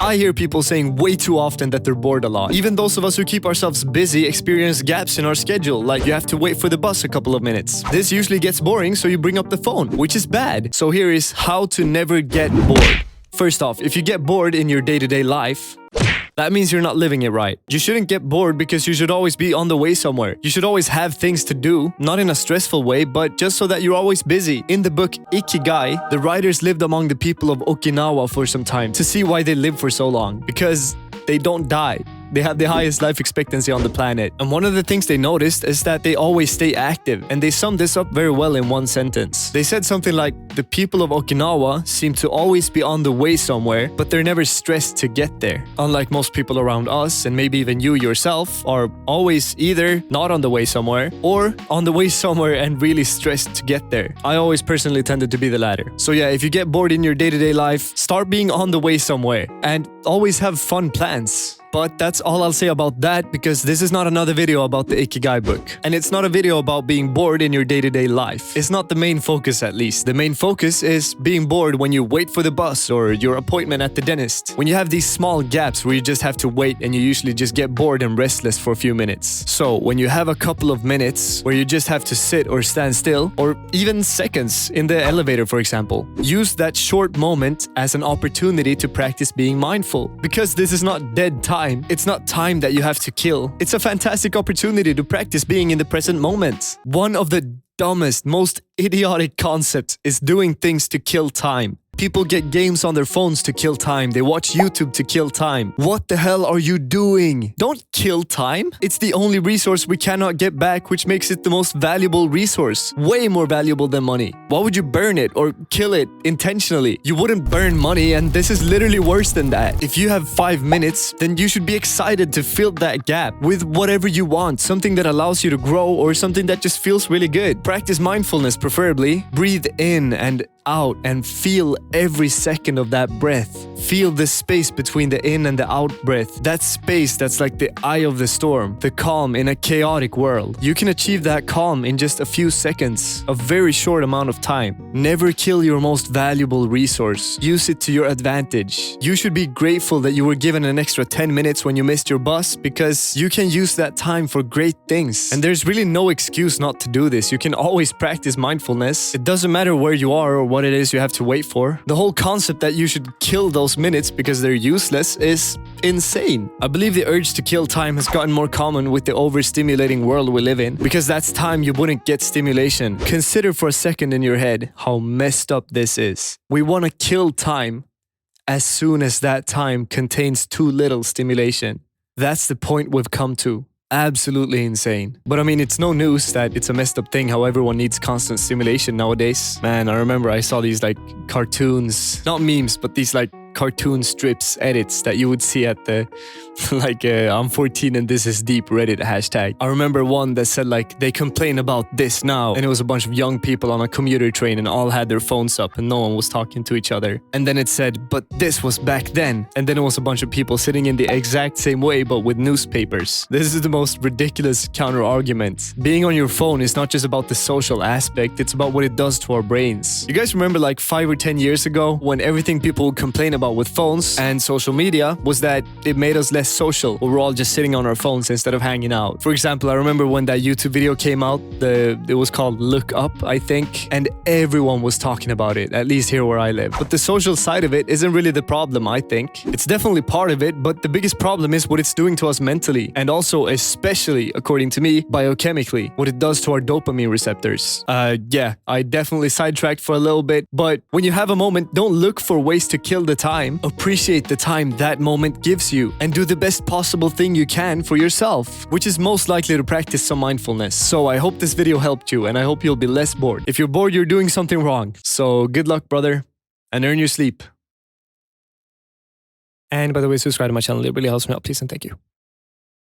I hear people saying way too often that they're bored a lot. Even those of us who keep ourselves busy experience gaps in our schedule, like you have to wait for the bus a couple of minutes. This usually gets boring, so you bring up the phone, which is bad. So here is how to never get bored. First off, if you get bored in your day-to-day life, that means you're not living it right. You shouldn't get bored because you should always be on the way somewhere. You should always have things to do, not in a stressful way, but just so that you're always busy. In the book Ikigai, the writers lived among the people of Okinawa for some time to see why they live for so long. Because they don't die. They have the highest life expectancy on the planet. And one of the things they noticed is that they always stay active. And they summed this up very well in one sentence. They said something like, the people of Okinawa seem to always be on the way somewhere, but they're never stressed to get there. Unlike most people around us, and maybe even you yourself, are always either not on the way somewhere, or on the way somewhere and really stressed to get there. I always personally tended to be the latter. So yeah, if you get bored in your day-to-day life, start being on the way somewhere. And always have fun plans. But that's all I'll say about that, because this is not another video about the Ikigai book. And it's not a video about being bored in your day-to-day life. It's not the main focus, at least. The main focus is being bored when you wait for the bus or your appointment at the dentist. When you have these small gaps where you just have to wait and you usually just get bored and restless for a few minutes. So when you have a couple of minutes where you just have to sit or stand still, or even seconds in the elevator, for example, use that short moment as an opportunity to practice being mindful. Because this is not dead time. It's not time that you have to kill. It's a fantastic opportunity to practice being in the present moment. One of the dumbest, most idiotic concepts is doing things to kill time. People get games on their phones to kill time. They watch YouTube to kill time. What the hell are you doing? Don't kill time. It's the only resource we cannot get back, which makes it the most valuable resource. Way more valuable than money. Why would you burn it or kill it intentionally? You wouldn't burn money, and this is literally worse than that. If you have 5 minutes, then you should be excited to fill that gap with whatever you want. Something that allows you to grow or something that just feels really good. Practice mindfulness, preferably. Breathe in and out and feel every second of that breath. Feel the space between the in and the out breath. That space that's like the eye of the storm, the calm in a chaotic world. You can achieve that calm in just a few seconds, a very short amount of time. Never kill your most valuable resource. Use it to your advantage. You should be grateful that you were given an extra 10 minutes when you missed your bus, because you can use that time for great things. And there's really no excuse not to do this. You can always practice mindfulness. It doesn't matter where you are or what it is you have to wait for. The whole concept that you should kill those minutes because they're useless is insane. I believe the urge to kill time has gotten more common with the overstimulating world we live in, because that's time you wouldn't get stimulation. Consider for a second in your head how messed up this is. We want to kill time as soon as that time contains too little stimulation. That's the point we've come to. Absolutely insane. But I mean, it's no news that it's a messed up thing how everyone needs constant stimulation nowadays. Man, I remember I saw these like cartoons, not memes, but these like cartoon strips, edits that you would see at the like I'm 14 and this is deep Reddit hashtag. I remember one that said like, they complain about this now, and it was a bunch of young people on a commuter train and all had their phones up and no one was talking to each other. And then it said, but this was back then. And then it was a bunch of people sitting in the exact same way but with newspapers. This is the most ridiculous counter argument. Being on your phone is not just about the social aspect, it's about what it does to our brains. You guys remember like 5 or 10 years ago when everything people would complain about with phones and social media was that it made us less social, or we're all just sitting on our phones instead of hanging out. For example, I remember when that YouTube video came out, it was called Look Up, I think, and everyone was talking about it, at least here where I live. But the social side of it isn't really the problem, I think. It's definitely part of it, but the biggest problem is what it's doing to us mentally, and also, especially, according to me, biochemically, what it does to our dopamine receptors. Yeah, I definitely sidetracked for a little bit, but when you have a moment, don't look for ways to kill the time. Appreciate the time that moment gives you, and do the best possible thing you can for yourself, which is most likely to practice some mindfulness. So I hope this video helped you, and I hope you'll be less bored. If you're bored, you're doing something wrong. So good luck, brother, and earn your sleep. And by the way, subscribe to my channel. It really helps me out. Please and thank you.